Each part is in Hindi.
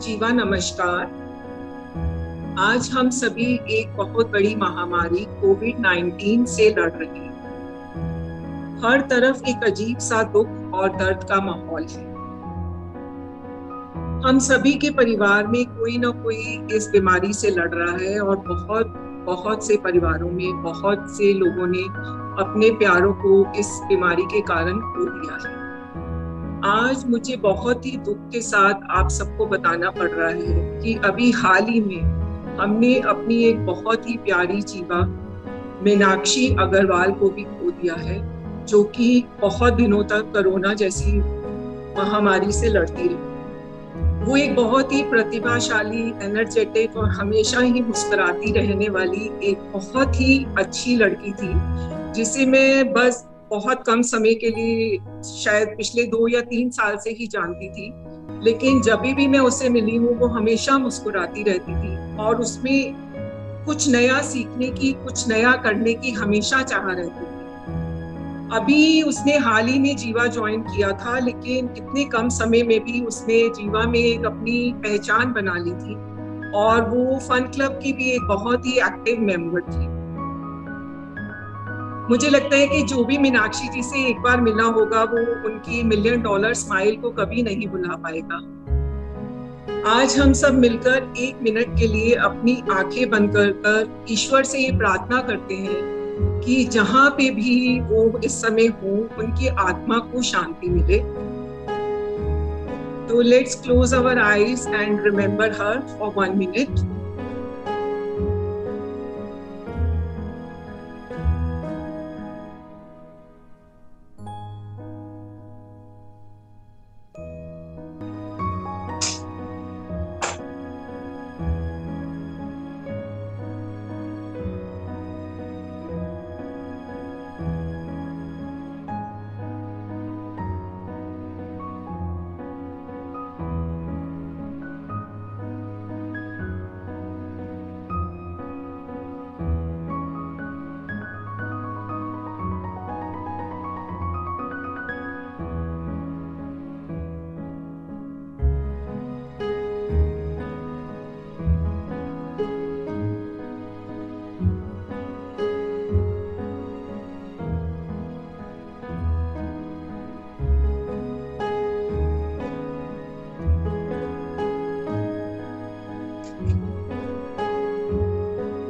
जीवा नमस्कार। आज हम सभी एक बहुत बड़ी महामारी कोविड-19 से लड़ रहे हैं। हर तरफ एक अजीब सा दुख और दर्द का माहौल है। हम सभी के परिवार में कोई ना कोई इस बीमारी से लड़ रहा है और बहुत से परिवारों में बहुत से लोगों ने अपने प्यारों को इस बीमारी के कारण खो दिया है। आज मुझे बहुत ही दुख के साथ आप सबको बताना पड़ रहा है कि अभी हाल ही में हमने अपनी एक बहुत ही प्यारी जीवा मीनाक्षी अग्रवाल को भी खो दिया है, जो कि बहुत दिनों तक कोरोना जैसी महामारी से लड़ती रही। वो एक बहुत ही प्रतिभाशाली, एनर्जेटिक और हमेशा ही मुस्कुराती रहने वाली एक बहुत ही अच्छी लड़की थी, जिसे मैं बस बहुत कम समय के लिए शायद पिछले 2 या 3 साल से ही जानती थी। लेकिन जब भी मैं उससे मिली हूँ, वो हमेशा मुस्कुराती रहती थी और उसमें कुछ नया सीखने की, कुछ नया करने की हमेशा चाह रहती थी। अभी उसने हाल ही में जीवा ज्वाइन किया था, लेकिन इतने कम समय में भी उसने जीवा में एक अपनी पहचान बना ली थी और वो फन क्लब की भी एक बहुत ही एक्टिव मेंबर थी। मुझे लगता है कि जो भी मीनाक्षी जी से एक बार मिला होगा, वो उनकी $1 मिलियन स्माइल को कभी नहीं भुला पाएगा। आज हम सब मिलकर 1 मिनट के लिए अपनी आंखें बंद कर ईश्वर से ये प्रार्थना करते हैं कि जहां पे भी वो इस समय हो, उनकी आत्मा को शांति मिले। तो let's close our eyes and remember her for 1 minute.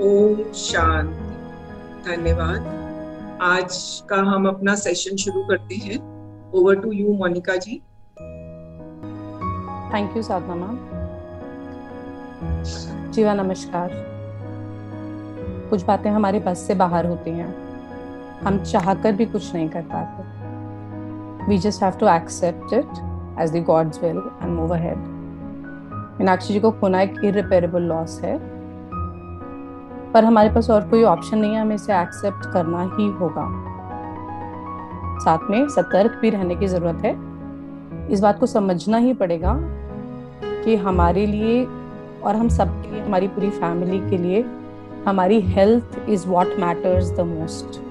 ओम शांति। धन्यवाद। आज का हम अपना सेशन शुरू करते हैं। Over to you Monika ji. Thank you Sadhana ma'am. जीवा नमस्कार। कुछ बातें हमारे बस से बाहर होती हैं, हम चाहकर भी कुछ नहीं कर पाते। We just have to accept it as the God's will and move ahead. Meenakshi जी को खोना एक irreparable loss है, पर हमारे पास और कोई ऑप्शन नहीं है, हमें इसे एक्सेप्ट करना ही होगा। साथ में सतर्क भी रहने की जरूरत है। इस बात को समझना ही पड़ेगा कि हमारे लिए और हम सब के लिए, हमारी पूरी फैमिली के लिए हमारी health is what matters the most.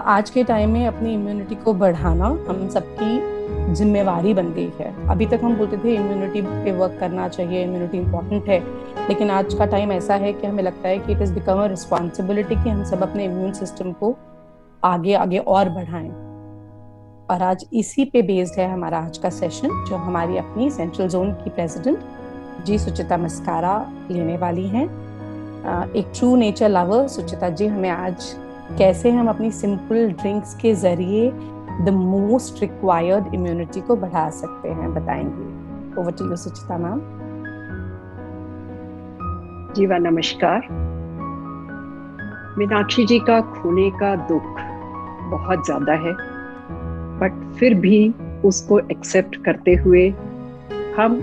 आज के टाइम में अपनी इम्यूनिटी को बढ़ाना हम सबकी जिम्मेवारी बन गई है। अभी तक हम बोलते थे इम्यूनिटी पे वर्क करना चाहिए, इम्यूनिटी इंपॉर्टेंट है, लेकिन आज का टाइम ऐसा है कि हमें लगता है कि it is become a responsibility कि हम सब अपने इम्यून सिस्टम को आगे आगे और बढ़ाएं। और आज इसी पे बेस्ड है हमारा आज का सेशन, जो हमारी अपनी सेंट्रल जोन की प्रेसिडेंट जी सुचिता मस्कारा लेने वाली हैं। एक ट्रू नेचर लवर सुचिता जी हमें आज कैसे हम अपनी सिंपल ड्रिंक्स के जरिए द मोस्ट रिक्वायर्ड इम्यूनिटी को बढ़ा सकते हैं, बताएंगे। Over to you Suchita ma'am. जीवा नमस्कार। मीनाक्षी जी का खोने का दुख बहुत ज्यादा है, बट फिर भी उसको एक्सेप्ट करते हुए हम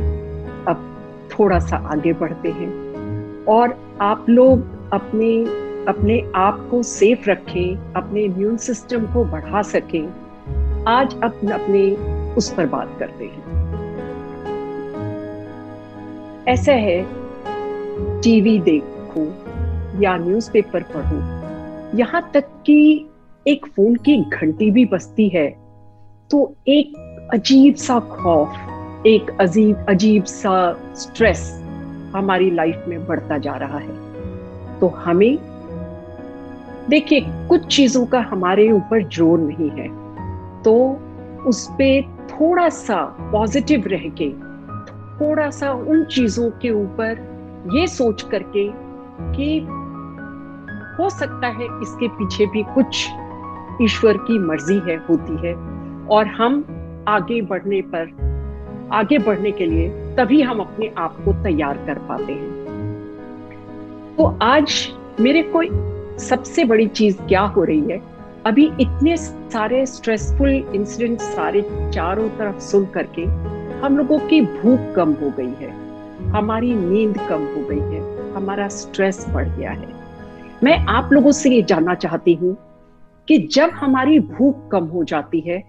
अब थोड़ा सा आगे बढ़ते हैं और आप लोग अपने आप को सेफ रखें, अपने इम्यून सिस्टम को बढ़ा सकें। आज अपने उस पर बात करते हैं। ऐसा है, टीवी देखो या न्यूज़पेपर पढ़ो, यहाँ तक कि एक फोन की घंटी भी बजती है तो एक अजीब सा खौफ, एक अजीब सा स्ट्रेस हमारी लाइफ में बढ़ता जा रहा है। तो हमें देखिए, कुछ चीजों का हमारे ऊपर जोर नहीं है, तो उस पे थोड़ा सा पॉजिटिव रह के, थोड़ा सा उन चीजों के ऊपर ये सोच करके कि हो सकता है इसके पीछे भी कुछ ईश्वर की मर्जी है, होती है, और हम आगे बढ़ने के लिए तभी हम अपने आप को तैयार कर पाते हैं। तो आज मेरे को सबसे बड़ी चीज क्या हो रही है, अभी इतने सारे स्ट्रेसफुल इंसिडेंट सारे चारों तरफ सुन करके हम लोगों की भूख कम हो गई है, हमारी नींद कम हो गई है, हमारा स्ट्रेस बढ़ गया है। मैं आप लोगों से ये जानना चाहती हूँ कि जब हमारी भूख कम हो जाती है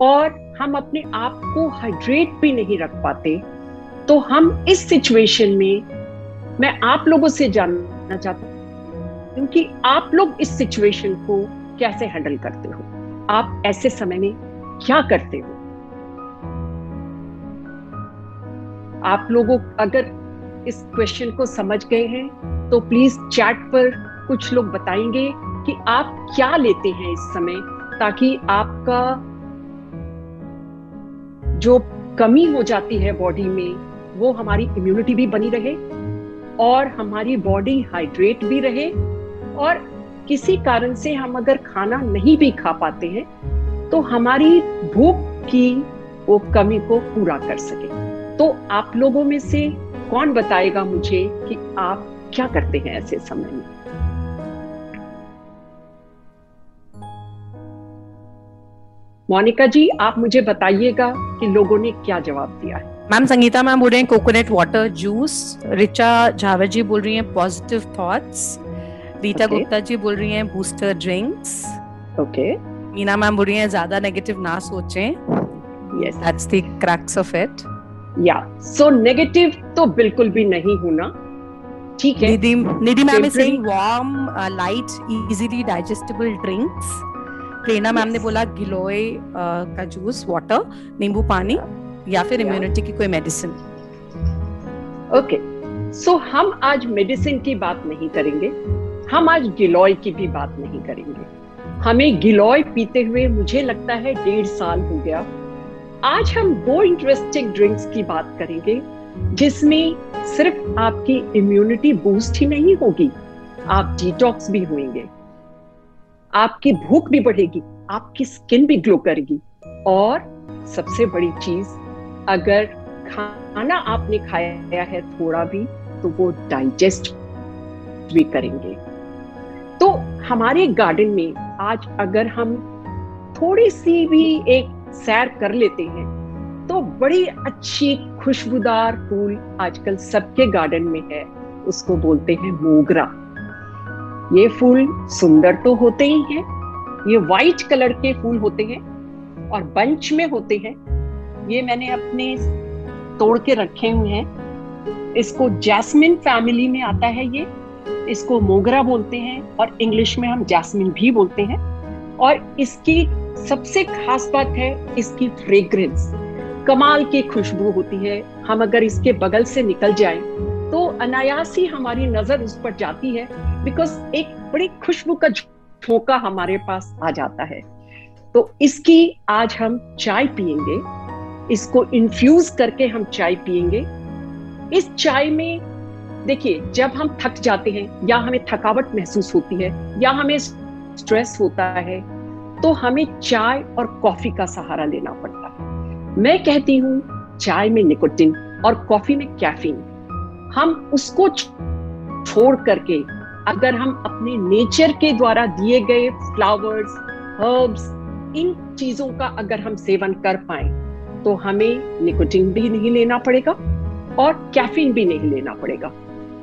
और हम अपने आप को हाइड्रेट भी नहीं रख पाते, तो हम इस सिचुएशन में, मैं आप लोगों से जानना चाहती हूँ कि आप लोग इस सिचुएशन को कैसे हैंडल करते हो, आप ऐसे समय में क्या करते हो? आप लोगों अगर इस क्वेश्चन को समझ गए हैं तो प्लीज चैट पर कुछ लोग बताएंगे कि आप क्या लेते हैं इस समय, ताकि आपका जो कमी हो जाती है बॉडी में, वो हमारी इम्यूनिटी भी बनी रहे और हमारी बॉडी हाइड्रेट भी रहे, और किसी कारण से हम अगर खाना नहीं भी खा पाते हैं तो हमारी भूख की वो कमी को पूरा कर सके। तो आप लोगों में से कौन बताएगा मुझे कि आप क्या करते हैं ऐसे समय में? मोनिका जी, आप मुझे बताइएगा कि लोगों ने क्या जवाब दिया है। मैम संगीता मैम बोल रहे हैं कोकोनट वाटर जूस, रिचा झावर जी बोल रही हैं पॉजिटिव थॉट्स, रीता गुप्ता जी बोल रही हैं booster drinks, okay, Meena ma'am बोल रही हैं ज्यादा नेगेटिव ना सोचें, yes, that's the crux of it. या सो नेगेटिव तो बिल्कुल भी नहीं होना, ठीक है। Nidhi ma'am is saying warm light easily digestible drinks. Prerna ma'am ने बोला गिलोय का जूस, वाटर, नींबू पानी, या फिर इम्यूनिटी की कोई मेडिसिन। ओके, सो हम आज मेडिसिन की बात नहीं करेंगे, हम आज गिलोय की भी बात नहीं करेंगे। हमें गिलोय पीते हुए मुझे लगता है 1.5 साल हो गया। आज हम 2 इंटरेस्टिंग ड्रिंक्स की बात करेंगे जिसमें सिर्फ आपकी इम्यूनिटी बूस्ट ही नहीं होगी, आप डिटॉक्स भी होंगे, आपकी भूख भी बढ़ेगी, आपकी स्किन भी ग्लो करेगी, और सबसे बड़ी चीज, अगर खाना आपने खाया है थोड़ा भी तो वो डाइजेस्ट भी करेंगे। तो हमारे गार्डन में आज अगर हम थोड़ी सी भी एक सैर कर लेते हैं तो बड़ी अच्छी खुशबूदार फूल आजकल सबके गार्डन में है, उसको बोलते हैं मोगरा। ये फूल सुंदर तो होते ही हैं, ये वाइट कलर के फूल होते हैं और बंच में होते हैं। ये मैंने अपने तोड़ के रखे हुए हैं। इसको जैस्मिन फैमिली में आता है, ये इसको मोगरा बोलते हैं और इंग्लिश में हम जैस्मिन भी बोलते हैं। और इसकी सबसे खास बात है इसकी फ्रेग्रेंस, कमाल की खुशबू होती है। हम अगर इसके बगल से निकल जाएं तो अनायास ही हमारी नजर उस पर जाती है, बिकॉज एक बड़ी खुशबू का झोंका हमारे पास आ जाता है। तो इसकी आज हम चाय पियेंगे, इसको इन्फ्यूज करके हम चाय पियेंगे। इस चाय में देखिए, जब हम थक जाते हैं या हमें थकावट महसूस होती है या हमें स्ट्रेस होता है तो हमें चाय और कॉफी का सहारा लेना पड़ता है। मैं कहती हूँ चाय में निकोटिन और कॉफी में कैफीन, हम उसको छोड़ करके अगर हम अपने नेचर के द्वारा दिए गए फ्लावर्स, हर्ब्स, इन चीजों का अगर हम सेवन कर पाए तो हमें निकोटिन भी नहीं लेना पड़ेगा और कैफीन भी नहीं लेना पड़ेगा।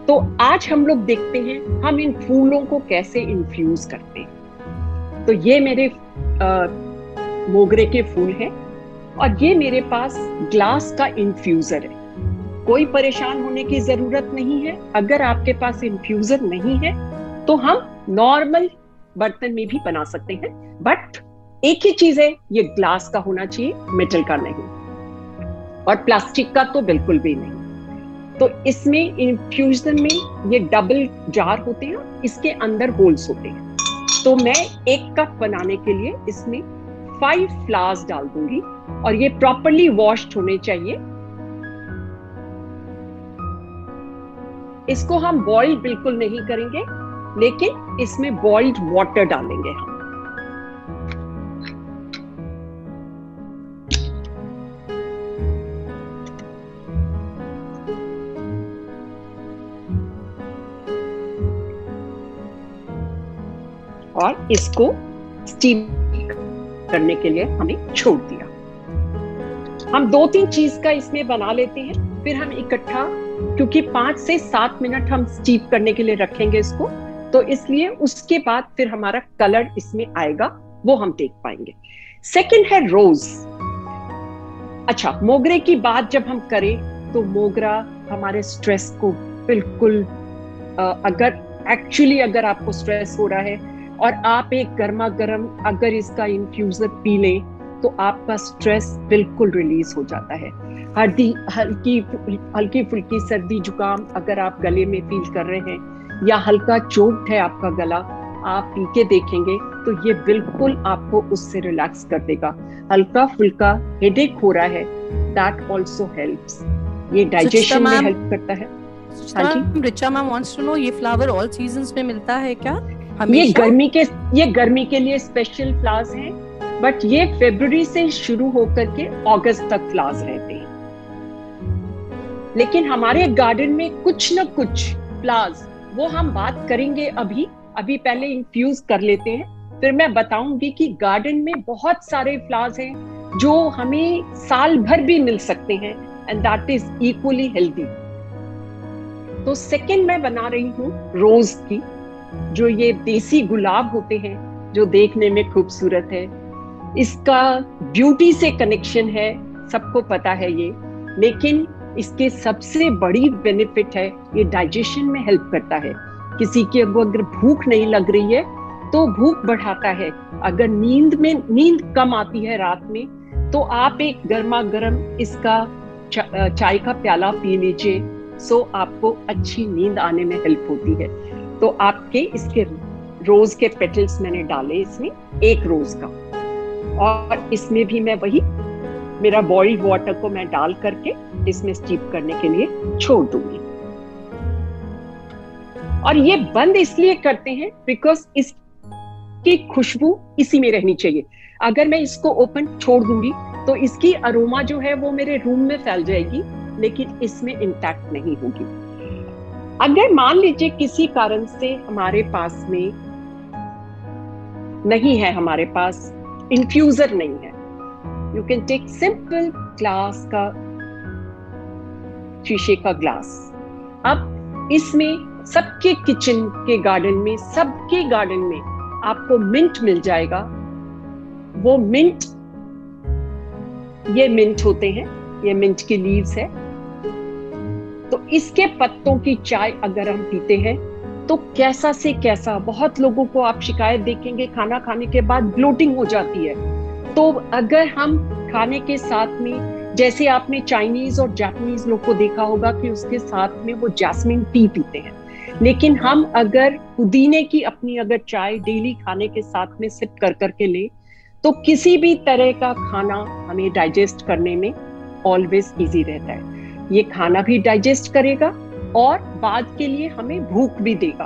तो आज हम लोग देखते हैं हम इन फूलों को कैसे इन्फ्यूज करते हैं। तो ये मेरे मोगरे के फूल हैं और ये मेरे पास ग्लास का इन्फ्यूजर है। कोई परेशान होने की जरूरत नहीं है। अगर आपके पास इन्फ्यूजर नहीं है तो हम नॉर्मल बर्तन में भी बना सकते हैं, बट एक ही चीज है, ये ग्लास का होना चाहिए, मेटल का नहीं। और प्लास्टिक का तो बिल्कुल भी नहीं। तो इसमें इन्फ्यूजन में ये डबल जार होते हैं, इसके अंदर होल्स होते हैं। तो मैं 1 कप बनाने के लिए इसमें 5 फ्लावर्स डाल दूंगी और ये प्रॉपरली वॉश्ड होने चाहिए। इसको हम बॉइल्ड बिल्कुल नहीं करेंगे, लेकिन इसमें बॉइल्ड वाटर डालेंगे हम। और इसको स्टीम करने के लिए हमें छोड़ दिया। हम 2-3 चीज का इसमें बना लेते हैं, फिर हम इकट्ठा, क्योंकि 5 से 7 मिनट हम स्टीम करने के लिए रखेंगे इसको, तो इसलिए उसके बाद फिर हमारा कलर इसमें आएगा, वो हम देख पाएंगे। सेकंड है रोज। अच्छा, मोगरे की बात जब हम करें तो मोगरा हमारे स्ट्रेस को बिल्कुल, अगर आपको स्ट्रेस हो रहा है और आप एक गर्मा गर्म अगर इसका इन्फ्यूजर पी लें तो आपका स्ट्रेस बिल्कुल रिलीज हो जाता है। हल्की फुल्की सर्दी जुकाम अगर आप गले में फील कर रहे हैं या हल्का चोट है आपका गला, आप पी के देखेंगे तो ये बिल्कुल आपको उससे रिलैक्स कर देगा। हल्का फुल्का हेडेक हो रहा है, दैट ऑल्सो हेल्प्स, ये डाइजेशन में हेल्प करता है। हाँ जी, Richa ma'am wants to know, ये फ्लावर ऑल सीजन्स में मिलता है क्या? ये गर्मी के लिए स्पेशल फ्लावर्स हैं, बट ये फरवरी से शुरू होकर के अगस्त तक फ्लावर्स रहते हैं। लेकिन हमारे गार्डन में कुछ न कुछ फ्लावर्स, वो हम बात करेंगे अभी पहले इन्फ्यूज कर लेते हैं, फिर मैं बताऊंगी कि गार्डन में बहुत सारे फ्लावर्स हैं जो हमें साल भर भी मिल सकते हैं, and that is equally healthy. तो सेकंड मैं बना रही हूँ रोज की, जो ये देसी गुलाब होते हैं जो देखने में खूबसूरत है। इसका ब्यूटी से कनेक्शन है, सबको पता है ये, लेकिन इसके सबसे बड़ी बेनिफिट है ये डाइजेशन में हेल्प करता है। किसी के अगर भूख नहीं लग रही है तो भूख बढ़ाता है। अगर नींद कम आती है रात में, तो आप एक गर्मा गर्म इसका चाय का प्याला पी लीजिए, सो आपको अच्छी नींद आने में हेल्प होती है। तो आपके इसके रोज के पेटल्स मैंने डाले इसमें, 1 रोज का, और इसमें भी मैं वही मेरा बॉइल्ड वाटर को मैं डाल करके इसमें स्टीम करने के लिए छोड़ दूंगी। और ये बंद इसलिए करते हैं बिकॉज इसकी खुशबू इसी में रहनी चाहिए। अगर मैं इसको ओपन छोड़ दूंगी तो इसकी अरोमा जो है वो मेरे रूम में फैल जाएगी, लेकिन इसमें इंटैक्ट नहीं होगी। अगर मान लीजिए किसी कारण से हमारे पास में नहीं है, हमारे पास इन्फ्यूजर नहीं है, you can take simple glass का, शीशे का ग्लास। अब इसमें सबके किचन के गार्डन में, सबके गार्डन में आपको मिंट मिल जाएगा। वो मिंट, ये मिंट होते हैं, ये मिंट की लीव्स है। तो इसके पत्तों की चाय अगर हम पीते हैं तो कैसा से कैसा, बहुत लोगों को आप शिकायत देखेंगे खाना खाने के बाद ब्लोटिंग हो जाती है। तो अगर हम खाने के साथ में, जैसे आपने चाइनीज और जापानीज लोग को देखा होगा कि उसके साथ में वो जैस्मिन टी पीते हैं, लेकिन हम अगर पुदीने की अपनी अगर चाय डेली खाने के साथ में सिप कर करके ले, तो किसी भी तरह का खाना हमें डाइजेस्ट करने में ऑलवेज इजी रहता है। ये खाना भी डाइजेस्ट करेगा और बाद के लिए हमें भूख भी देगा।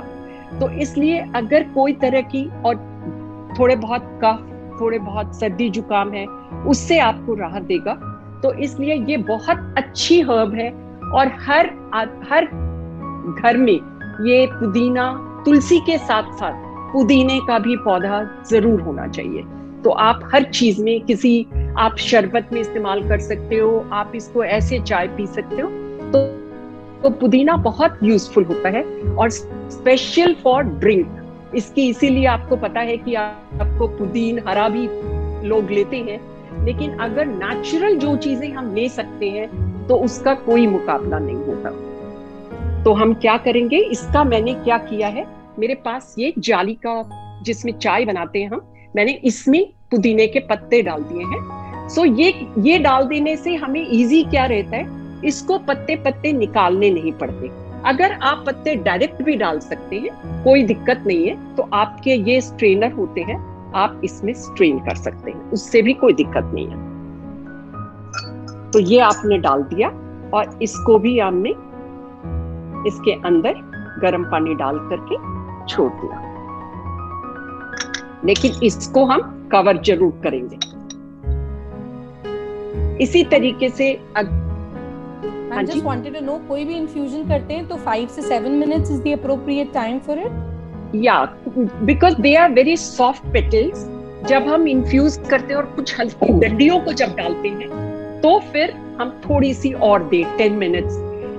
तो इसलिए अगर कोई तरह की और थोड़े बहुत कफ, थोड़े बहुत सर्दी जुकाम है, उससे आपको राहत देगा। तो इसलिए ये बहुत अच्छी हर्ब है और हर घर में ये पुदीना, तुलसी के साथ साथ पुदीने का भी पौधा जरूर होना चाहिए। तो आप हर चीज में, किसी आप शरबत में इस्तेमाल कर सकते हो, आप इसको ऐसे चाय पी सकते हो। तो पुदीना बहुत यूजफुल होता है और स्पेशल फॉर ड्रिंक। इसकी इसीलिए आपको पता है कि आपको पुदीन हरा भी लोग लेते हैं, लेकिन अगर नेचुरल जो चीजें हम ले सकते हैं तो उसका कोई मुकाबला नहीं होगा। तो हम क्या करेंगे, इसका मैंने क्या किया है, मेरे पास ये जाली का जिसमें चाय बनाते हैं हम, मैंने इसमें पुदीने के पत्ते डाल दिए हैं। सो ये डाल देने से हमें इजी क्या रहता है, इसको पत्ते पत्ते निकालने नहीं पड़ते। अगर आप पत्ते डायरेक्ट भी डाल सकते हैं, कोई दिक्कत नहीं है, तो आपके ये स्ट्रेनर होते हैं, आप इसमें स्ट्रेन कर सकते हैं, उससे भी कोई दिक्कत नहीं है। तो ये आपने डाल दिया और इसको भी हमने इसके अंदर गर्म पानी डाल करके छोड़ दिया, लेकिन इसको हम कवर जरूर करेंगे। इसी तरीके से I just wanted to know, कोई भी infusion करते हैं तो 5 से 7 minutes is the appropriate time for it? Yeah, because they are very soft petals. जब हम इन्फ्यूज करते हैं और कुछ हल्की डंडियों को जब डालते हैं तो फिर हम थोड़ी सी और दे 10 मिनट्स।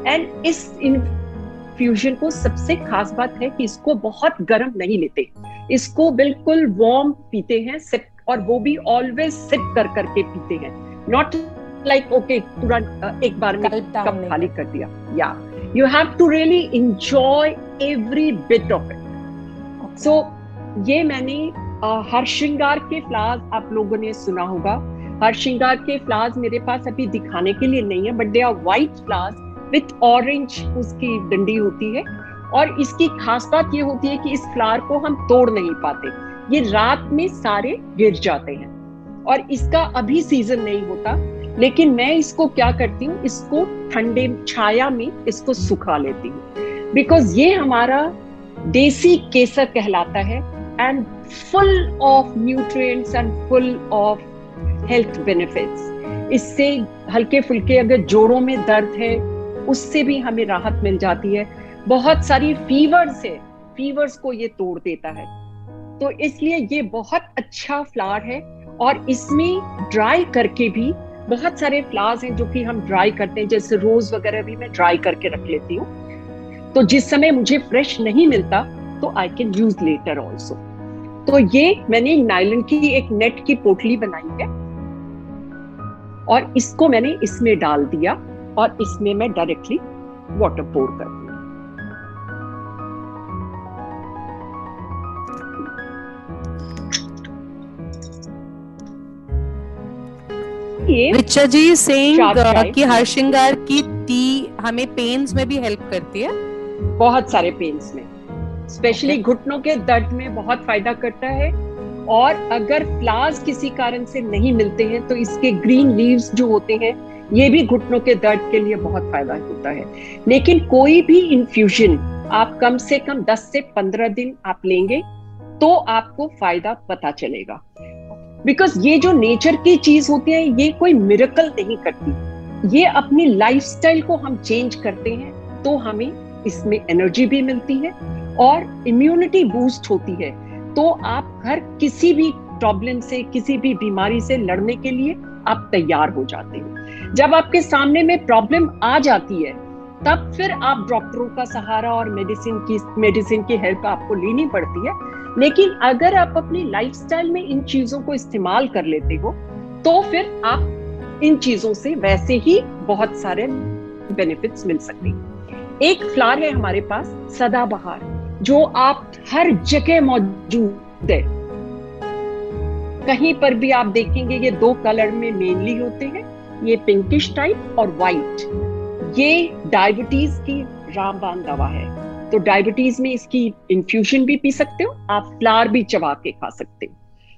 एंड इस इन्फ्यूजन को सबसे खास बात है कि इसको बहुत गर्म नहीं लेते, इसको बिल्कुल वार्म पीते हैं, सिप, और वो भी ऑलवेज सिप कर करके पीते हैं, नॉट लाइक ओके पूरा एक बार में कप खाली कर दिया। या you have to really enjoy every bit of it. So ये मैंने हरश्रृंगार के फ्लावर्स, आप लोगों ने सुना होगा, हरश्रृंगार के फ्लावर्स मेरे पास अभी दिखाने के लिए नहीं है, but they are white flowers with orange उसकी डंडी होती है। और इसकी खास बात ये होती है कि इस फ्लावर को हम तोड़ नहीं पाते, ये रात में सारे गिर जाते हैं, और इसका अभी सीजन नहीं होता। लेकिन मैं इसको क्या करती हूँ, इसको ठंडे छाया में इसको सुखा लेती हूँ, बिकॉज ये हमारा देसी केसर कहलाता है, and full of nutrients and full of health benefits. इससे हल्के फुल्के अगर जोड़ों में दर्द है उससे भी हमें राहत मिल जाती है। बहुत सारी फीवर्स है, फीवर्स को ये तोड़ देता है, तो इसलिए ये बहुत अच्छा फ्लावर है। और इसमें ड्राई करके भी बहुत सारे फ्लावर्स हैं जो कि हम ड्राई करते हैं, जैसे रोज वगैरह भी मैं ड्राई करके रख लेती हूँ, तो जिस समय मुझे फ्रेश नहीं मिलता तो I can use later also. तो ये मैंने नायलॉन की एक नेट की पोटली बनाई है और इसको मैंने इसमें डाल दिया और इसमें मैं डायरेक्टली वाटर पोर कर दूंगी। रिचा जी सेइंग कि हरश्रृंगार की टी हमें पेन्स में भी हेल्प करती है, बहुत सारे पेन्स में, स्पेशली घुटनों के दर्द में बहुत फायदा करता है। और अगर फ्लावर्स किसी कारण से नहीं मिलते हैं तो इसके ग्रीन लीव्स जो होते हैं ये भी घुटनों के दर्द के लिए बहुत फायदा होता है। लेकिन कोई भी इन्फ्यूजन आप कम से कम 10 से 15 दिन आप लेंगे तो आपको फायदा पता चलेगा, बिकॉज ये जो नेचर की चीज होती है ये कोई मिरेकल नहीं करती, ये अपनी लाइफस्टाइल को हम चेंज करते हैं तो हमें इसमें एनर्जी भी मिलती है और इम्यूनिटी बूस्ट होती है। तो आप हर किसी भी प्रॉब्लम से, किसी भी बीमारी से लड़ने के लिए आप तैयार हो जाते हैं। जब आपके सामने में प्रॉब्लम आ जाती है तब फिर आप डॉक्टरों का सहारा और मेडिसिन की हेल्प आपको लेनी पड़ती है। लेकिन अगर आप अपनी लाइफस्टाइल में इन चीजों को इस्तेमाल कर लेते हो तो फिर आप इन चीजों से वैसे ही बहुत सारे बेनिफिट्स मिल सकते हैं। एक फ्लावर है हमारे पास सदाबहार, जो आप हर जगह मौजूद है, कहीं पर भी आप देखेंगे ये 2 कलर में मेनली होते हैं, ये पिंकिश टाइप और व्हाइट। ये डायबिटीज की रामबाण दवा है, तो डायबिटीज में इसकी इन्फ्यूजन भी पी सकते हो, आप फ्लावर भी चबा के खा सकते हो।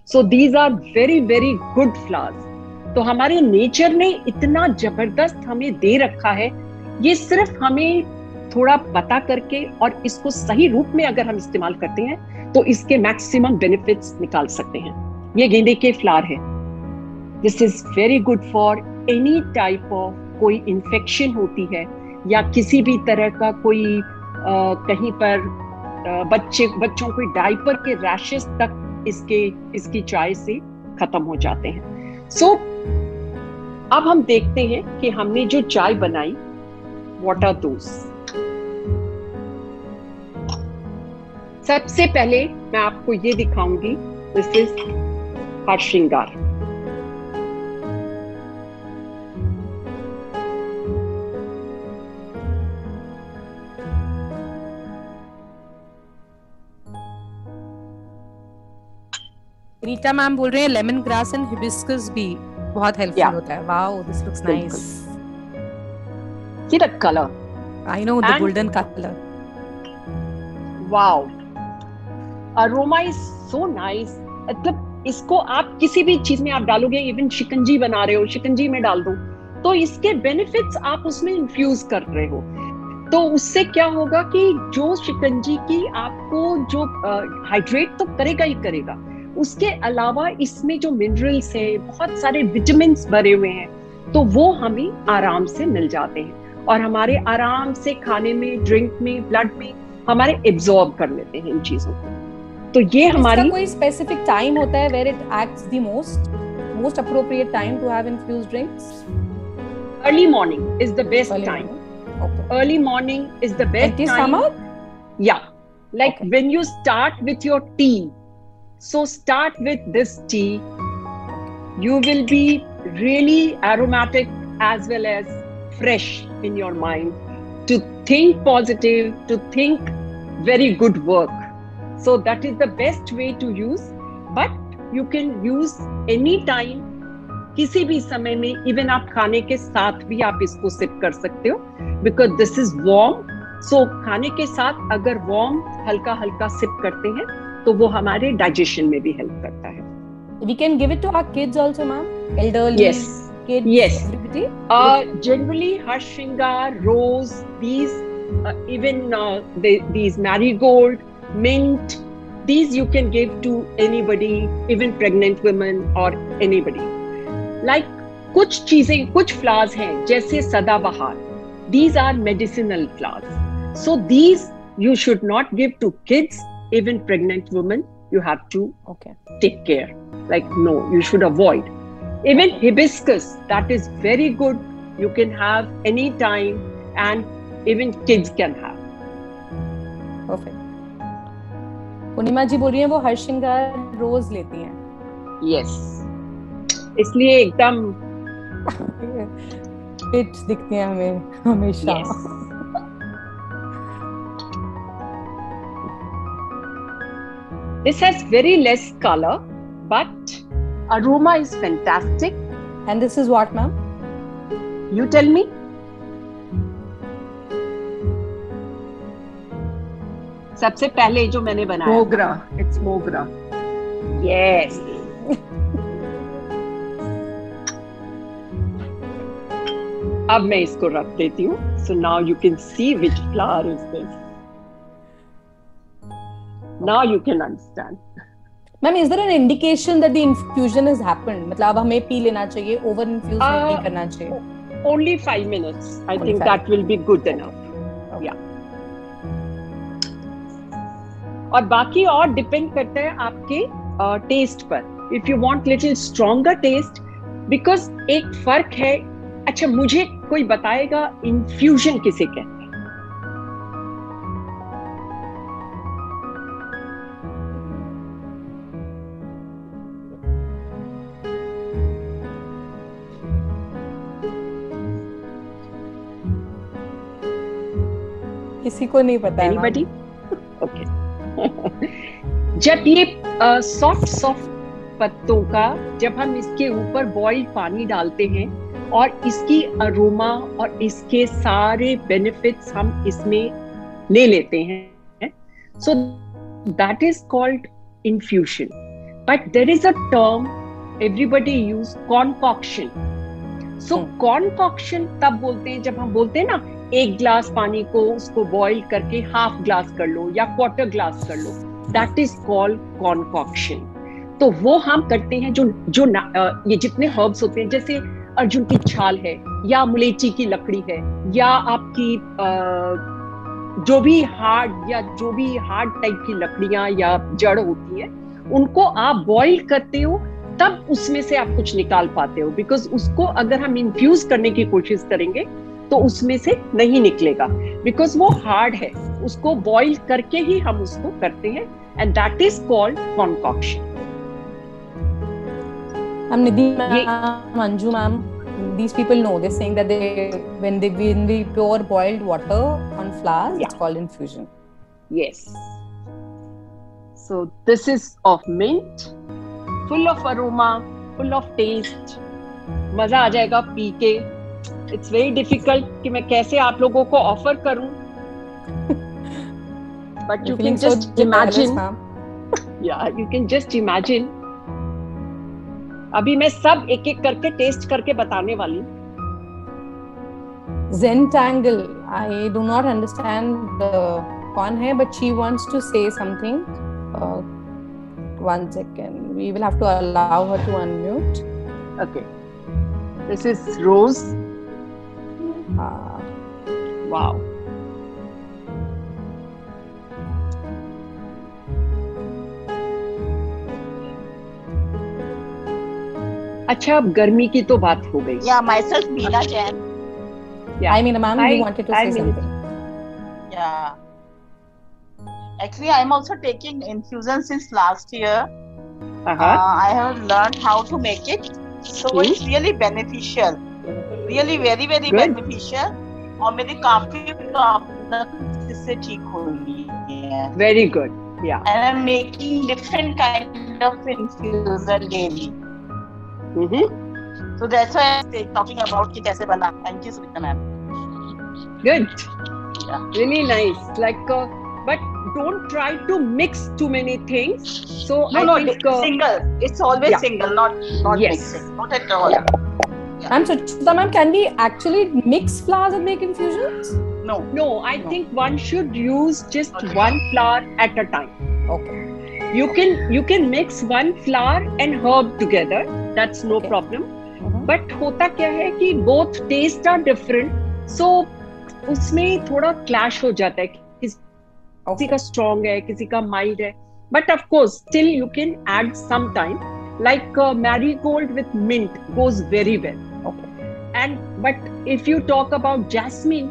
So these are very very good flowers. तो हमारे नेचर ने इतना जबरदस्त हमें दे रखा है, ये सिर्फ हमें थोड़ा पता करके और इसको सही रूप में अगर हम इस्तेमाल करते हैं तो इसके मैक्सिमम बेनिफिट्स निकाल सकते हैं। ये गेंदे के फ्लावर है, this is very good for any type of, कोई इन्फेक्शन होती है या किसी भी तरह का कोई कहीं पर बच्चों को डायपर के रैशेस तक इसकी चाय से खत्म हो जाते हैं। सो अब हम देखते हैं कि हमने जो चाय बनाई, व्हाट आर दोस। सबसे पहले मैं आपको ये दिखाऊंगी, दिस इज हरश्रृंगार। रीटा मैम बोल रहे हैं लेमन ग्रास एंड हिबिस्कस भी बहुत हेल्पफुल होता है। Wow, this looks nice. See the color. I know the golden color. Wow. Aroma is so nice. मतलब इसको आप किसी भी चीज में आप डालोगे, इवन शिकंजी बना रहे हो, शिकंजी में डाल दो, तो इसके बेनिफिट्स आप उसमें इन्फ्यूज कर रहे हो। तो उससे क्या होगा कि जो शिकंजी की आपको जो हाइड्रेट तो करेगा ही करेगा, उसके अलावा इसमें जो मिनरल्स हैं, बहुत सारे विटामिन्स भरे हुए हैं, तो वो हमें आराम से मिल जाते हैं और हमारे आराम से खाने में, ड्रिंक में, ब्लड में हमारे एब्जॉर्ब कर लेते हैं इन चीजों को। तो ये हमारी कोई स्पेसिफिक टाइम होता है where it acts the most appropriate time to have infused drinks? Early morning is the best time. Okay. Early morning is the best Empty time. stomach? Yeah. Like Okay. when you start with your tea. So start with this tea. You will be really aromatic as well as fresh in your mind to think positive, to think very good work. So that is the best way to use. But you can use any time, किसी भी समय में, इवन आप खाने के साथ भी आप इसको सिप कर सकते हो, बिकॉज दिस इज वार्म। सो खाने के साथ अगर वार्म हल्का हल्का सिप करते हैं तो वो हमारे डाइजेशन में भी हेल्प करता है। We can give it to our kids also, ma'am. Elderly, Yes. kids, Yes. everybody. Generally, Harshringar, Rose, these these marigold, mint, these you can give to anybody, even pregnant women or anybody. Like कुछ चीजें, कुछ flowers हैं जैसे सदाबहार, these are medicinal flowers. So these you should not give to kids, even pregnant women. You have to take care. Like no, you should avoid. Even hibiscus, that is very good. You can have any time, and even kids can have. Perfect. पूर्णिमा जी बोल रही हैं वो हरश्रृंगार रोज लेती हैं। Yes. इसलिए एकदम टिप्स दिखती हैं हमें हमेशा। Yes. This has very less color, but aroma is fantastic. And this is what, ma'am? You tell me. सबसे पहले जो मैंने बनाया मोगरा, it's मोगरा। Yes. अब मैं इसको रख देती हूँ. So now you can see which flower is this. Now you can understand. Ma'am, is there an indication that the infusion has happened? मतलब हमें पी लेना चाहिए, over infuse नहीं करना चाहिए. Only 5 minutes. I think that will be good enough. Okay. Yeah. और बाकी और डिपेंड करता है आपके टेस्ट पर. If you want little stronger taste, because एक फर्क है. अच्छा, मुझे कोई बताएगा इन्फ्यूजन किसे कहते हैं? किसी को नहीं पता है. Anybody? Okay. जब ये सॉफ्ट पत्तों का, जब हम इसके ऊपर बॉइल्ड पानी डालते हैं और इसकी अरोमा और इसके सारे बेनिफिट्स हम इसमें ले लेते हैं, so that is called infusion. But there is a term everybody use, concoction. So concoction तब बोलते हैं जब हम बोलते हैं ना, 1 ग्लास पानी को उसको बॉइल करके हाफ ग्लास कर लो या क्वार्टर ग्लास कर लो, that is called concoction. तो वो हम करते हैं जो ये जितने हर्ब्स होते हैं, जैसे अर्जुन की छाल है या मुलेची की लकड़ी है या आपकी जो भी हार्ड टाइप की लकड़ियां या जड़ होती है, उनको आप बॉइल करते हो तब उसमें से आप कुछ निकाल पाते हो. बिकॉज उसको अगर हम इन्फ्यूज करने की कोशिश करेंगे तो उसमें से नहीं निकलेगा, बिकॉज वो हार्ड है. उसको बॉइल करके ही हम उसको करते हैं, and that is called concoction. Nidhi ma'am, Manju ma'am, these people know. They're saying that when we pour boiled water on flowers, it's called infusion. Yes. So this is of mint, full of aroma, full of taste, मजा आ जाएगा पी के. इट्स वेरी डिफिकल्ट कि मैं कैसे आप लोगों को ऑफर करूं, but you can just imagine. या यू कैन जस्ट इमेजिन. अभी मैं सब एक एक करके टेस्ट करके बताने वाली हूँ. Zentangle, I do not understand कौन है, but she wants to say something. 1 second, we will have to allow her to unmute. Okay, this is Rose. Wow. अच्छा, अब गर्मी की तो बात हो गई. Yeah, myself Meena Jain. Yeah. Hi Meena ma'am, you wanted to say something. Yeah. Actually, I am also taking infusion since last year. I have learned how to make it. So it's really beneficial. Really very very beneficial. और मेरी काफी प्रॉब्लम इससे ठीक हुई है. Very good. Yeah. And I'm making different kind of infusion daily. So that's why I'm talking about कि कैसे बना. Thank you, Smita ma'am. Good. Yeah. Really nice. Like, but don't try to mix too many things. So I think single. It's always single, not mixing. Not at all. Yeah. Ma'am, so ma'am, can we actually mix flowers and make infusions? No. I think one should use just one flower at a time. Okay. You can mix one flower and herb together. That's no problem. But होता क्या है कि both taste are different. So उसमें थोड़ा clash हो जाता है. किसी का strong है, किसी का mild है. But of course, still you can add some time. Like marigold with mint goes very well. Okay. But if you talk about jasmine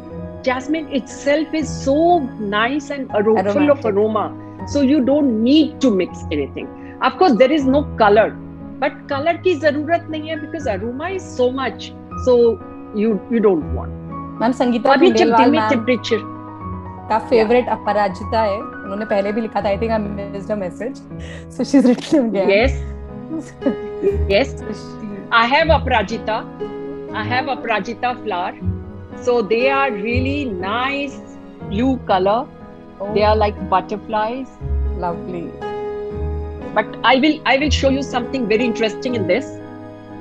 itself is so nice and full of aroma. So you don't need to mix anything. Of course, there is no color, but color की जरूरत नहीं है because aroma is so much. So you don't want. Ma'am Sangeeta Bundelwal ma'am का फेवरेट अपराजिता है. उन्होंने पहले भी लिखा था. I think I missed a message. So she's written again. Yes. I have Aparajita flower. So they are really nice blue color. They are like butterflies. Lovely. But I will show you something very interesting in this.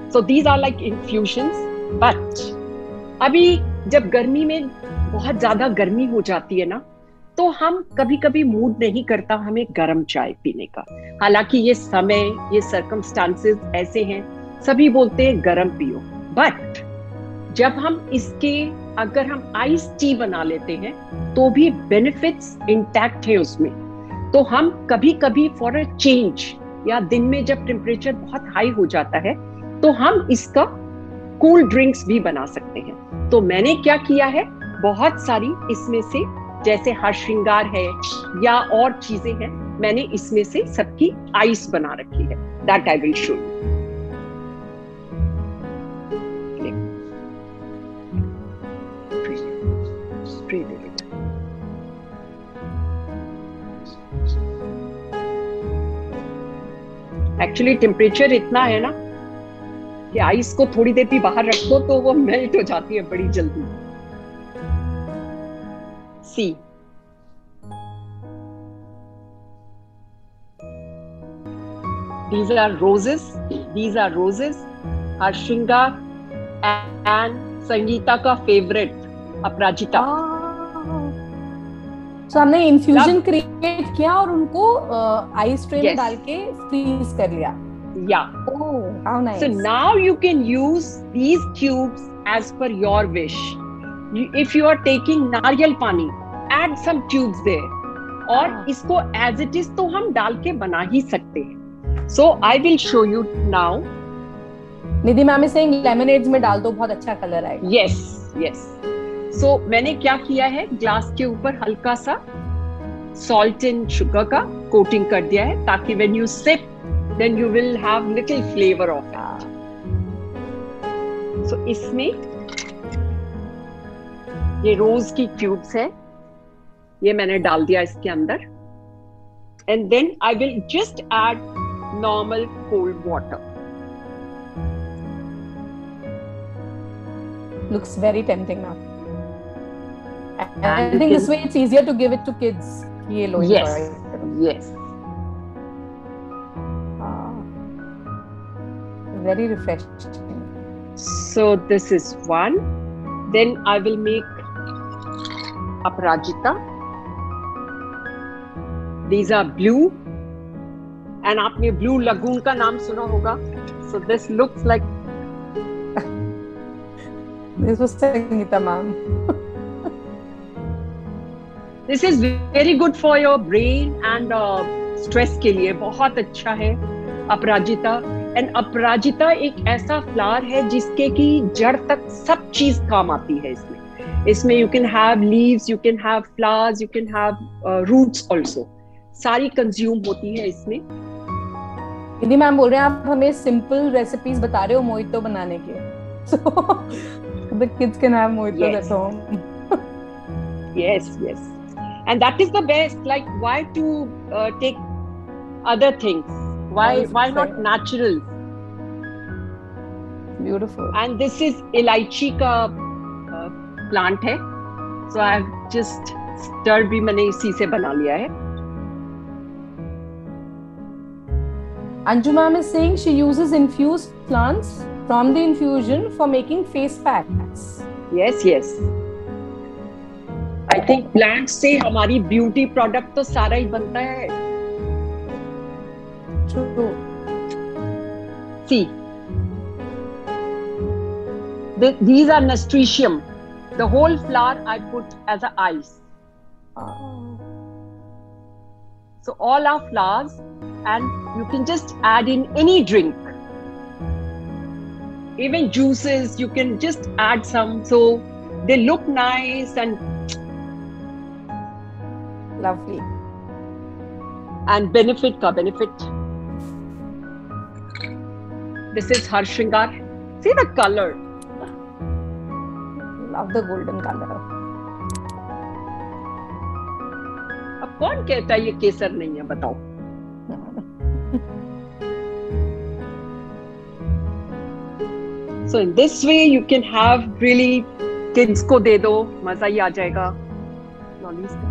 So these are like infusions. But अभी जब गर्मी में बहुत ज्यादा गर्मी हो जाती है ना, तो हम कभी-कभी मूड नहीं करता हमें गर्म चाय पीने का. हालांकि ये समय, ये सर्कमस्टांसेस ऐसे हैं, सभी बोलते हैं गर्म पियो. बट जब हम इसके अगर हम आइस टी बना लेते हैं तो भी बेनिफिट्स इंटैक्ट है उसमें. तो हम कभी-कभी फॉर अ चेंज या दिन में जब टेम्परेचर बहुत हाई हो जाता है तो हम इसका कूल ड्रिंक्स भी बना सकते हैं. तो मैंने क्या किया है, बहुत सारी इसमें से जैसे हरश्रृंगार है या और चीजें हैं, मैंने इसमें से सबकी आइस बना रखी है. That I will show you. Actually temperature इतना है ना कि आइस को थोड़ी देर भी बाहर रखो तो वो मेल्ट हो जाती है बड़ी जल्दी. See these are roses. हरश्रृंगार एंड संगीता का फेवरेट अपराजिता. तो हमने इन्फ्यूजन क्रिएट किया और उनको आइस ट्रे में डाल के फ्रीज कर लिया. Yeah. Oh, how nice. So now you can use these cubes as per your wish. If you are taking नारियल पानी, add some cubes there. और इसको as it is तो हम डाल के बना ही सकते हैं. So I will show you now. Nidhi ma'am is saying lemonades में डाल दो, बहुत अच्छा कलर आएगा. Yes. So मैंने क्या किया है, ग्लास के ऊपर हल्का सा salt and sugar का कोटिंग कर दिया है ताकि when you sip then you will have little flavor of it. So इसमें ये रोज की क्यूब्स है, ये मैंने डाल दिया इसके अंदर. And then I will just add normal cold water. Looks very tempting now. And I think this way it's easier to give it to kids. Ye lo, yes, enjoy. yes. Very refreshing. So this is one. Then I will make Aparajita. These are blue. And आपने Blue Lagoon का नाम सुना होगा. So this looks like. This was Sangeeta ma'am. This is very good for your brain and stress के लिए बहुत अच्छा है अपराजिता. एंड अपराजिता एक ऐसा फ्लावर है जिसके की जड़ तक सब चीज काम आती है इसमें you can have leaves, you can have flowers, you can have roots also. सारी कंज्यूम होती है इसमें. हिंदी मैम बोल रहे हैं आप हमें सिंपल रेसिपीज बता रहे हो मोहितो बनाने के. So the kids can have mojitos at home. Yes. And that is the best. Like, why to take other things? Why not natural? Beautiful. And this is elaichi ka plant hai. So I have just stirred bhi मैंने इसी से बना लिया है. Anju ma'am is saying she uses infused plants from the infusion for making face packs. Yes. I think plants से हमारी beauty product तो सारा ही बनता है. True. See, these are nasturtium. The whole flower I put as a ice. So all are flowers, and you can just add in any drink. Even juices, you can just add some, so they look nice and lovely. And benefit. This is Harshringar. See the color. Love the golden color. अब कौन कहता है ये केसर नहीं है, बताओ. So in this way you can have really kids को दे दो, मजा ही आ जाएगा. Lollies का.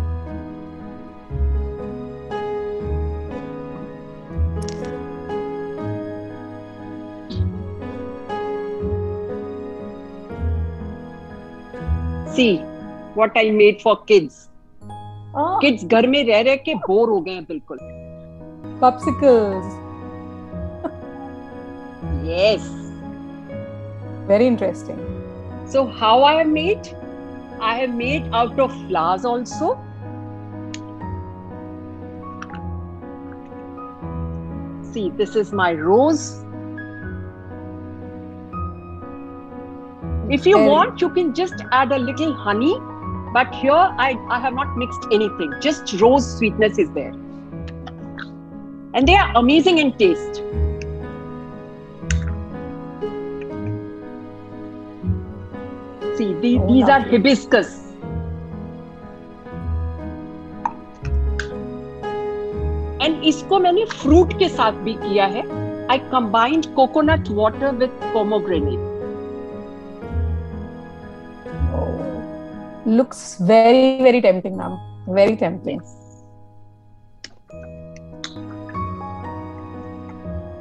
See what I made for kids. Kids घर में रह के बोर हो गए हैं बिल्कुल. Popsicles. Yes. Very interesting. So how I have made? I have made out of flowers also. See, this is my rose. If you want, you can just add a little honey. But here I have not mixed anything. Just rose sweetness is there. And they are amazing in taste. See, these are hibiscus. And इसको मैंने fruit के साथ भी किया है. I combined coconut water with pomegranate. Looks very, very tempting, ma'am. Very tempting.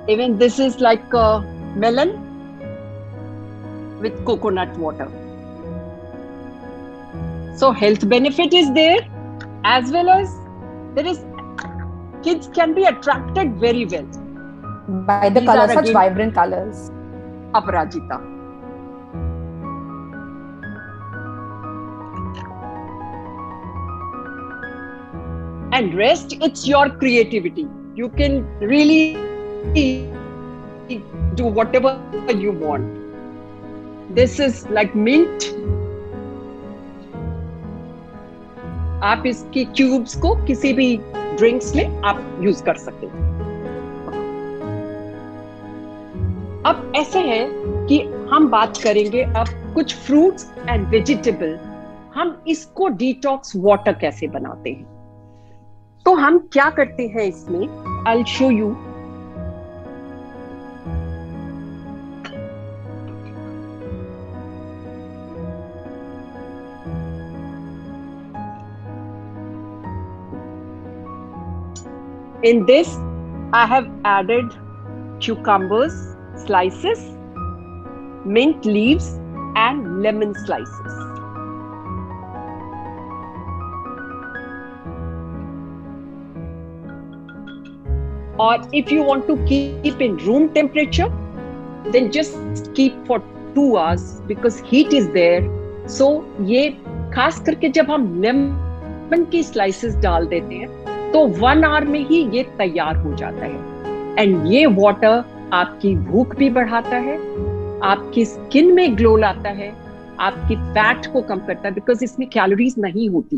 Even this is like a melon with coconut water. So health benefit is there, as well as there is kids can be attracted very well by the colors, such vibrant colors. Aparajita. And rest, it's your creativity. You can really do whatever you want. This is like mint. आप इसकी क्यूब्स को किसी भी ड्रिंक्स में आप यूज कर सकते हो. अब ऐसे है कि हम बात करेंगे अब कुछ फ्रूट्स एंड वेजिटेबल. हम इसको डिटॉक्स वाटर कैसे बनाते हैं. तो हम क्या करते हैं इसमें, I'll show you. In this, I have added cucumbers slices, mint leaves, and lemon slices. Or if you want to keep in room temperature, then just keep for 2 hours because heat is there. So ये खास करके जब हम लेमन की स्लाइसेस डाल देते हैं तो 1 आवर में ही ये तैयार हो जाता है। एंड ये वाटर आपकी भूख भी बढ़ाता है, आपकी स्किन में ग्लो लाता है, आपकी फैट को कम करता है बिकॉज इसमें कैलोरीज नहीं होती,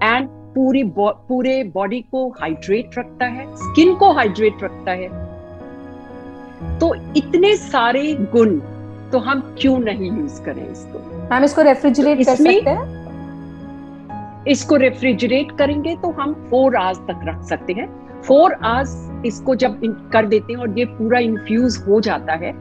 एंड पूरे बॉडी को हाइड्रेट रखता है, स्किन को हाइड्रेट रखता है। तो इतने सारे गुण, तो हम क्यों नहीं यूज करें इसको? हम इसको रेफ्रिजरेट कर सकते हैं? इसको रेफ्रिजरेट करेंगे तो हम 4 आवर्स तक रख सकते हैं। 4 आवर्स इसको जब कर देते हैं और ये पूरा इन्फ्यूज हो जाता है,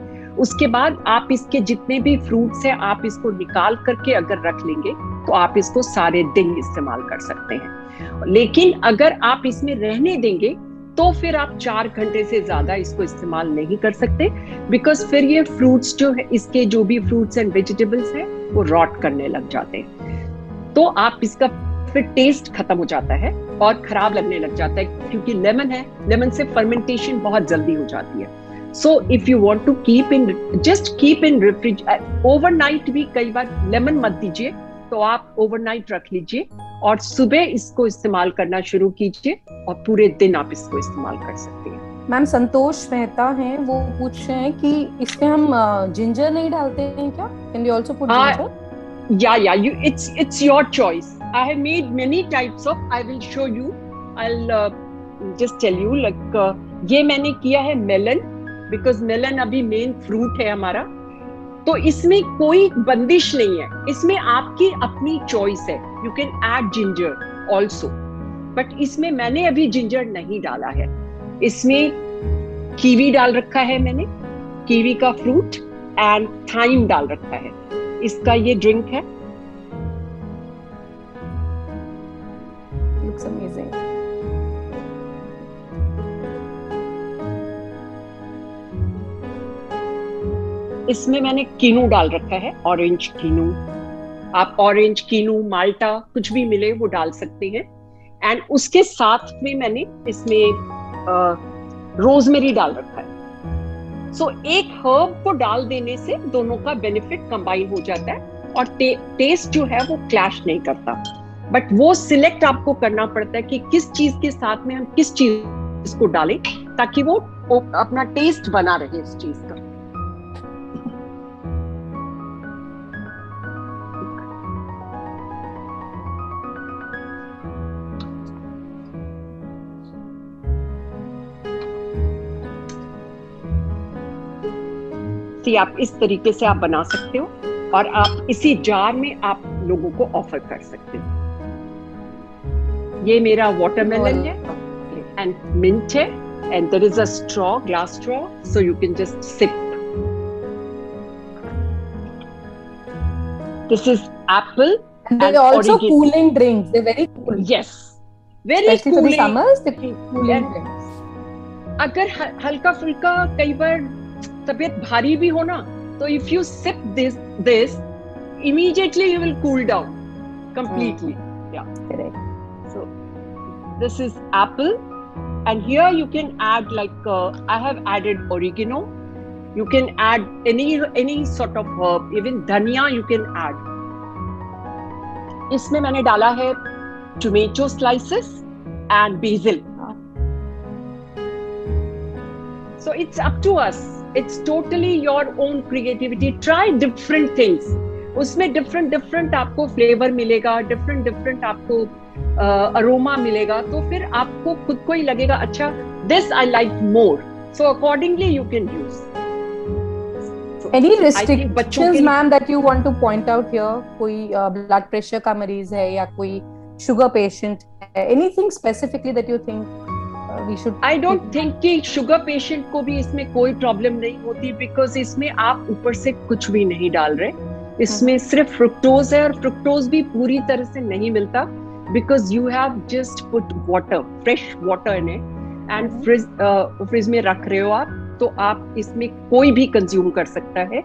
उसके बाद आप इसके जितने भी फ्रूट्स हैं आप इसको निकाल करके अगर रख लेंगे तो आप इसको सारे दिन इस्तेमाल कर सकते हैं। लेकिन अगर आप इसमें रहने देंगे तो फिर आप 4 घंटे से ज्यादा इसको इस्तेमाल नहीं कर सकते, बिकॉज फिर ये फ्रूट्स जो है, इसके जो भी फ्रूट्स एंड वेजिटेबल्स हैं वो रॉट करने लग जाते हैं। तो आप इसका फिर टेस्ट खत्म हो जाता है और खराब लगने लग जाता है, क्योंकि लेमन है, लेमन से फर्मेंटेशन बहुत जल्दी हो जाती है। So if you want to keep in, just keep in refrigerator. Overnight भी कई बार लेमन मत दीजिए, तो आप ओवरनाइट रख लीजिए और सुबह इसको इस्तेमाल करना शुरू कीजिए और पूरे दिन आप इसको इस्तेमाल कर सकते हैं। मैम संतोष मेहता हैं, वो पूछ रहे हैं कि इसमें हम जिंजर नहीं डालते हैं क्या? Can we also put ginger? Yeah, it's your choice. I have made many types of. I will show you. I'll just tell you, like ये मैंने किया है मेलन, because मेलन अभी मेन फ्रूट है हमारा। तो इसमें कोई बंदिश नहीं है, इसमें आपकी अपनी चॉइस है। You can add ginger also, but इसमें मैंने अभी जिंजर नहीं डाला है। इसमें कीवी डाल रखा है मैंने, कीवी का फ्रूट, एंड थाइम डाल रखा है। इसका ये ड्रिंक है। Looks amazing. इसमें मैंने कीनू डाल रखा है, ऑरेंज कीनू। आप ऑरेंज कीनू, माल्टा कुछ भी मिले वो डाल सकते हैं। एंड उसके साथ में मैंने इसमें रोजमेरी डाल रखा है। सो एक हर्ब को डाल देने से दोनों का बेनिफिट कंबाइन हो जाता है और टेस्ट जो है वो क्लैश नहीं करता। बट वो सिलेक्ट आपको करना पड़ता है कि किस चीज के साथ में हम किस चीज को डालें ताकि वो अपना टेस्ट बना रहे इस चीज का। आप इस तरीके से आप बना सकते हो और आप इसी जार में आप लोगों को ऑफर कर सकते हो। ये मेरा वाटरमेलन है एंड मिंट है, and there is a straw, glass straw, so you can just sip. This is apple and they also cooling drinks. They're very cool. Yes, very especially cooling. for the summers, the cooling drinks. अगर हल्का फुल्का कई बार तबीयत भारी भी हो ना, तो if you sip this immediately you will cool down completely. Yeah, correct. So this is apple, and here you can add like I have added oregano. You can add any sort of herb, even dhania you can add. इसमें मैंने डाला है tomato slices and basil. So it's up to us. It's totally your own creativity. Try different things. उसमें different आपको flavor मिलेगा, different आपको aroma मिलेगा, तो फिर आपको खुद को ही लगेगा अच्छा this I like more. So accordingly you can use. So, any restrictions ma'am that you want to point out here? कोई blood pressure का मरीज है या कोई sugar patient है? Anything specifically that you think we should? I don't think कि शुगर पेशेंट को भी इसमें कोई प्रॉब्लम नहीं होती, बिकॉज इसमें आप ऊपर से कुछ भी नहीं डाल रहे। इसमें सिर्फ फ्रुक्टोज है, और फ्रुक्टोज भी पूरी तरह से नहीं मिलता, because you have just put water, fresh water in it, and fridge में रख रहे हो आप, तो आप इसमें कोई भी कंज्यूम कर सकता है।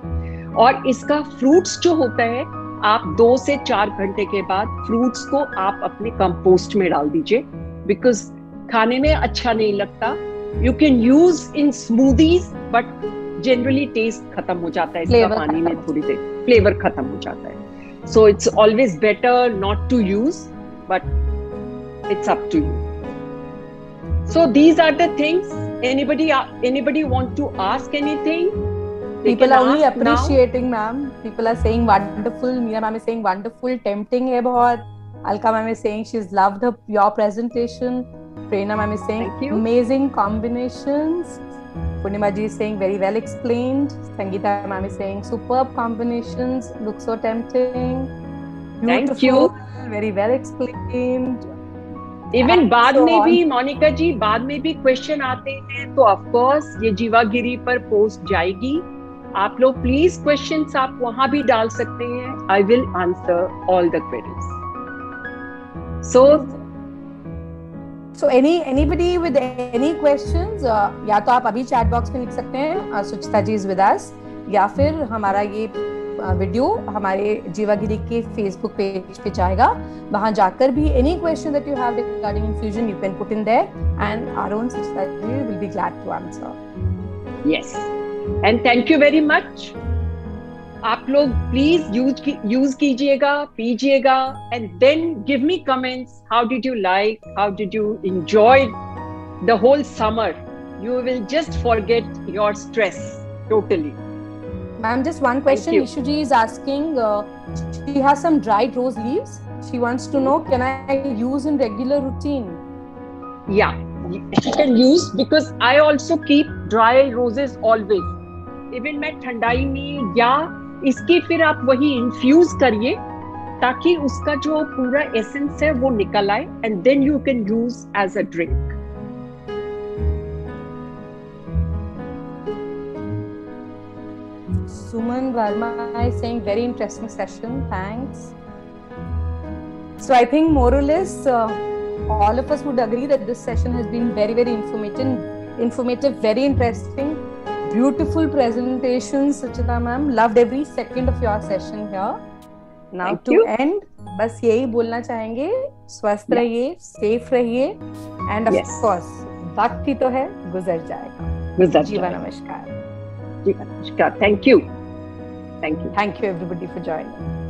और इसका फ्रूट्स जो होता है, आप 2 से 4 घंटे के बाद फ्रूट्स को आप अपने कंपोस्ट में डाल दीजिए, बिकॉज खाने में अच्छा नहीं लगता। You can use in smoothies, but generally taste खत्म हो जाता है इसका पानी में, थोड़ी देर फ्लेवर खत्म हो जाता है। So it's always better not to use, but it's up to you. So these are the things. Anybody want to ask anything? People are only appreciating, ma'am. People are saying wonderful. Meera ma'am is saying wonderful, tempting है बहुत. Alka ma'am is saying she's loved your presentation. Prerna ma'am is saying amazing combinations. Purnima ji is saying very well explained. Sangeeta ma'am is saying superb combinations. Look so tempting. Beautiful. Thank you. Very well explained. Even बाद में भी मोनिका जी, बाद में भी क्वेश्चन आते हैं तो ऑफ कोर्स ये जीवागिरी पर पोस्ट जाएगी। आप लोग प्लीज क्वेश्चंस आप वहां भी डाल सकते हैं। I will answer all the queries. So anybody with any questions, या तो आप अभी चैट बॉक्स में लिख सकते हैं, सुचिता जी इज विद अस, या फिर हमारा ये वीडियो हमारे जीवागिरी के फेसबुक पेज पे जाएगा, वहां जाकर भी any question that you have regarding infusion you can put in there and our own Suchita ji will be glad to answer. Yes, and thank you very much. आप लोग प्लीज यूज कीजिएगा, पीजिएगा, and then give me comments. How did you like, how did you enjoy the whole summer? You will just forget your stress totally. Ma'am, just one question. Ishu ji is asking, she has some dried rose leaves. She wants to know, can I use in regular routine? Yeah, you can use, because I also keep dry roses always. Even मैं ठंडाई में, या इसकी फिर आप वही इन्फ्यूज करिए ताकि उसका जो पूरा एसेंस है वो निकल आए, and then you can use as a drink. Suman Verma is saying very interesting session, thanks. So I think more or less all of us would agree that this session has been very informative, very interesting, beautiful presentations, Suchita ma'am. Loved every second of your session here. Now Thank to you. end, बस यही बोलना चाहेंगे, स्वस्थ रहिए, सेफ रहिए, and of course वक्त ही तो है, गुजर जाएगा। जीवा नमस्कार। Namaskar. Thank you. Thank you. Thank you everybody for joining.